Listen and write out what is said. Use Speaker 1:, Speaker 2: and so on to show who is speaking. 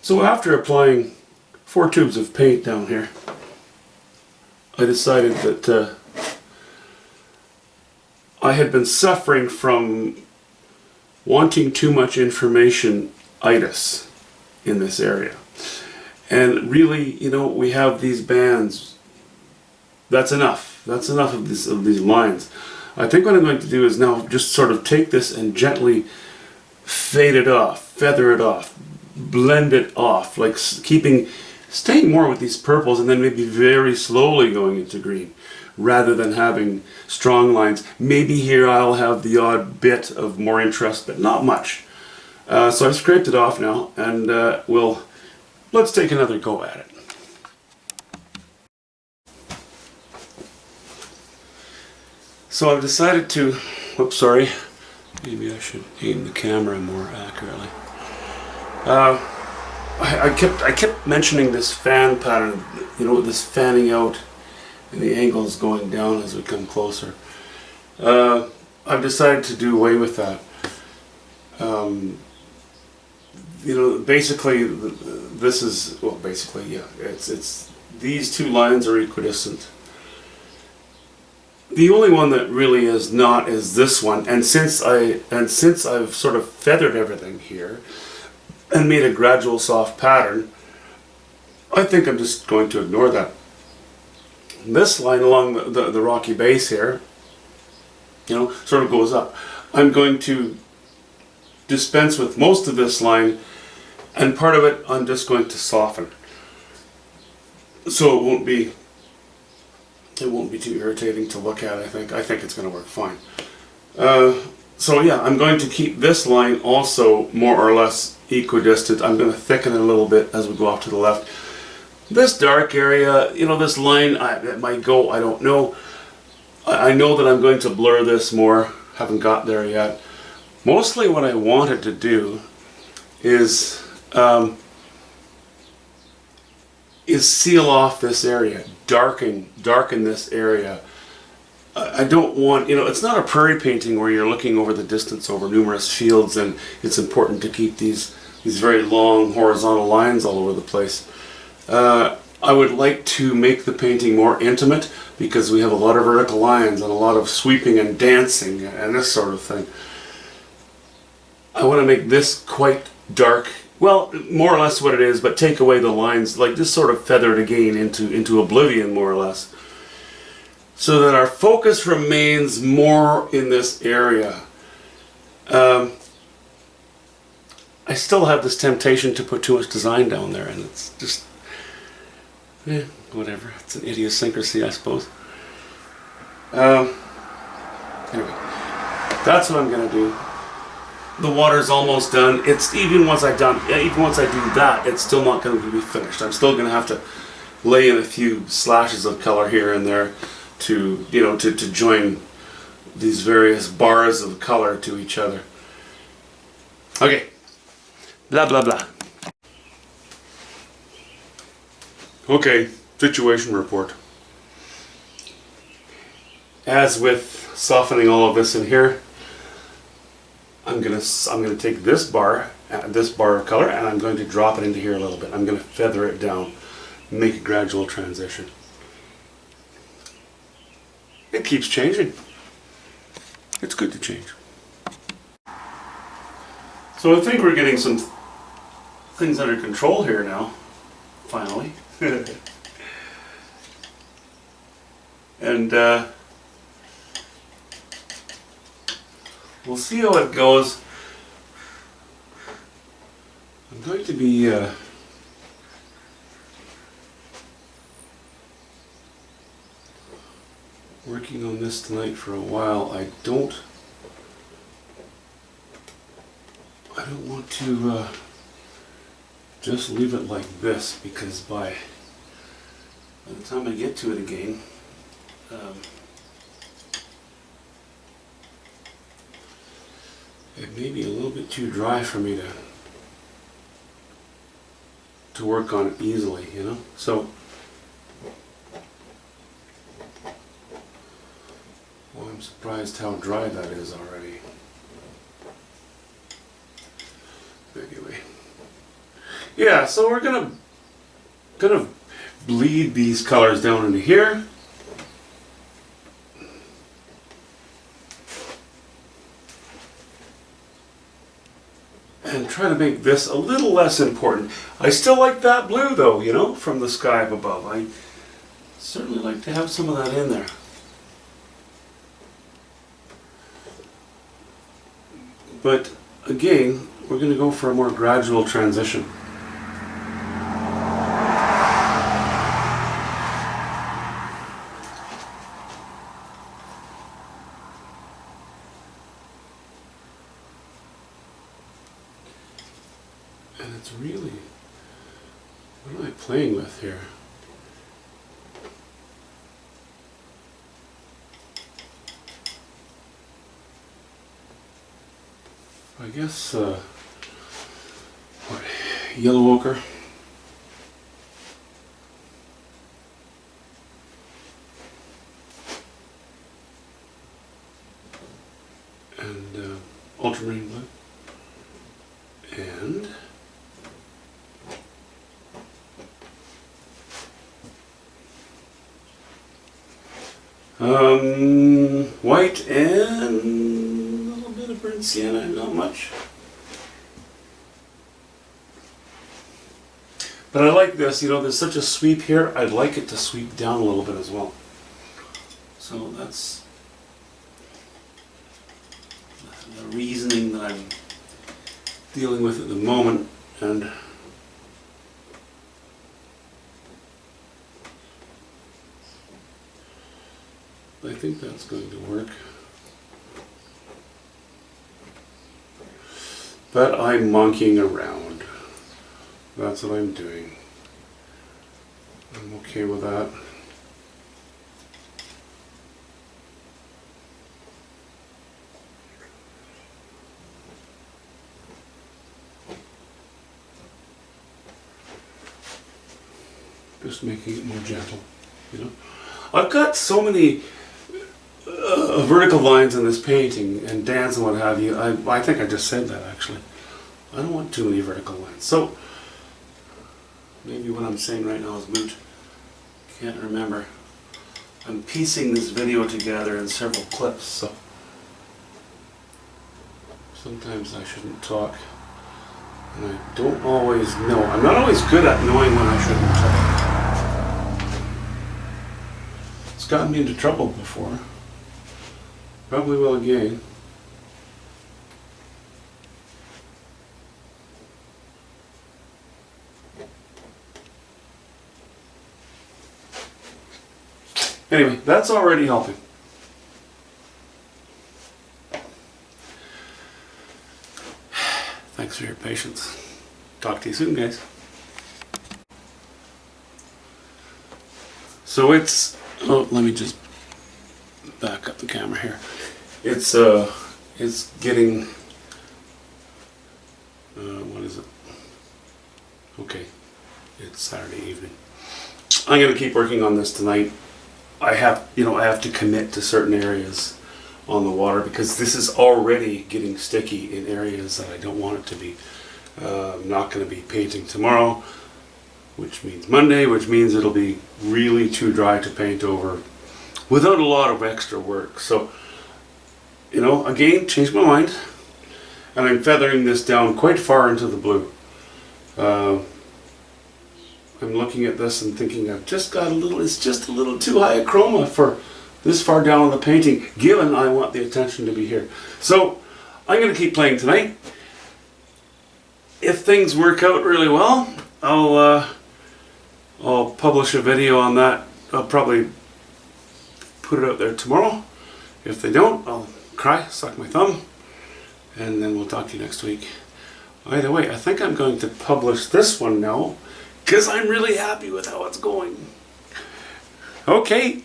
Speaker 1: So after applying 4 tubes of paint down here, I decided that I had been suffering from wanting too much information-itis in this area. And really, you know, we have these bands. That's enough. That's enough of these lines. I think what I'm going to do is now just sort of take this and gently fade it off, feather it off, blend it off, like staying more with these purples and then maybe very slowly going into green, rather than having strong lines. Maybe here I'll have the odd bit of more interest, but not much. So I've scraped it off now, and let's take another go at it. So I've decided to, oops, sorry, maybe I should aim the camera more accurately. I kept mentioning this fan pattern, you know, this fanning out and the angles going down as we come closer. I've decided to do away with that. You know, basically, this is, well, basically, yeah, it's these two lines are equidistant. The only one that really is not is this one, and since I've sort of feathered everything here and made a gradual soft pattern, I think I'm just going to ignore that. This line along the rocky base here, you know, sort of goes up. I'm going to dispense with most of this line, and part of it I'm just going to soften, so it won't be too irritating to look at. I think it's going to work fine. So yeah, I'm going to keep this line also more or less equidistant. I'm going to thicken it a little bit as we go off to the left. This dark area, you know, this line, it might go, I don't know. I know that I'm going to blur this more. Haven't got there yet. Mostly what I wanted to do is seal off this area, darken this area. I don't want, you know, it's not a prairie painting where you're looking over the distance over numerous fields, and it's important to keep these very long horizontal lines all over the place. I would like to make the painting more intimate, because we have a lot of vertical lines and a lot of sweeping and dancing and this sort of thing. I want to make this quite dark. Well, more or less what it is, but take away the lines, like just sort of feather it again into oblivion, more or less, so that our focus remains more in this area. I still have this temptation to put too much design down there, and it's just, whatever. It's an idiosyncrasy, I suppose. Anyway, that's what I'm going to do. The water's almost done. It's even once I do that, it's still not going to be finished. I'm still going to have to lay in a few slashes of color here and there to, you know, to join these various bars of color to each other. Okay. Blah blah blah. Okay, situation report. As with softening all of this in here, I'm gonna take this bar of color, and I'm going to drop it into here a little bit. I'm going to feather it down, make a gradual transition. It keeps changing. It's good to change. So I think we're getting some things under control here now, finally. And we'll see how it goes. I'm going to be working on this tonight for a while. I don't want to just leave it like this, because by the time I get to it again, it may be a little bit too dry for me to work on it easily, you know. So, well, I'm surprised how dry that is already. Anyway, Yeah, so we're gonna bleed these colors down into here. And try to make this a little less important. I still like that blue though, you know, from the sky up above. I certainly like to have some of that in there. But again, we're going to go for a more gradual transition. And it's really, what am I playing with here? I guess, what, yellow ochre. And ultramarine blue. And white and a little bit of burnt sienna, not much. But I like this, you know, there's such a sweep here, I'd like it to sweep down a little bit as well. So that's the reasoning that I'm dealing with at the moment. And I think that's going to work. But I'm monkeying around. That's what I'm doing. I'm okay with that. Just making it more gentle, you know. I've got so many vertical lines in this painting and dance and what have you. I think I just said that actually. I don't want too many vertical lines. So maybe what I'm saying right now is moot. Can't remember. I'm piecing this video together in several clips, so sometimes I shouldn't talk. And I don't always know. I'm not always good at knowing when I shouldn't talk. It's gotten me into trouble before. Probably will again. Anyway, that's already helping. Thanks for your patience. Talk to you soon, guys. So it's, oh, let me just back up the camera here. It's getting, what is it? Okay, it's Saturday evening. I'm going to keep working on this tonight. I have to commit to certain areas on the water because this is already getting sticky in areas that I don't want it to be. I'm not going to be painting tomorrow, which means Monday, which means it'll be really too dry to paint over without a lot of extra work. So, you know, again, changed my mind, and I'm feathering this down quite far into the blue. I'm looking at this and thinking I've just got it's just a little too high a chroma for this far down in the painting, given I want the attention to be here. So I'm going to keep playing tonight. If things work out really well, I'll publish a video on that. I'll probably put it out there tomorrow. If they don't, I'll cry, suck my thumb, and then we'll talk to you next week. Either way, I think I'm going to publish this one now because I'm really happy with how it's going. Okay,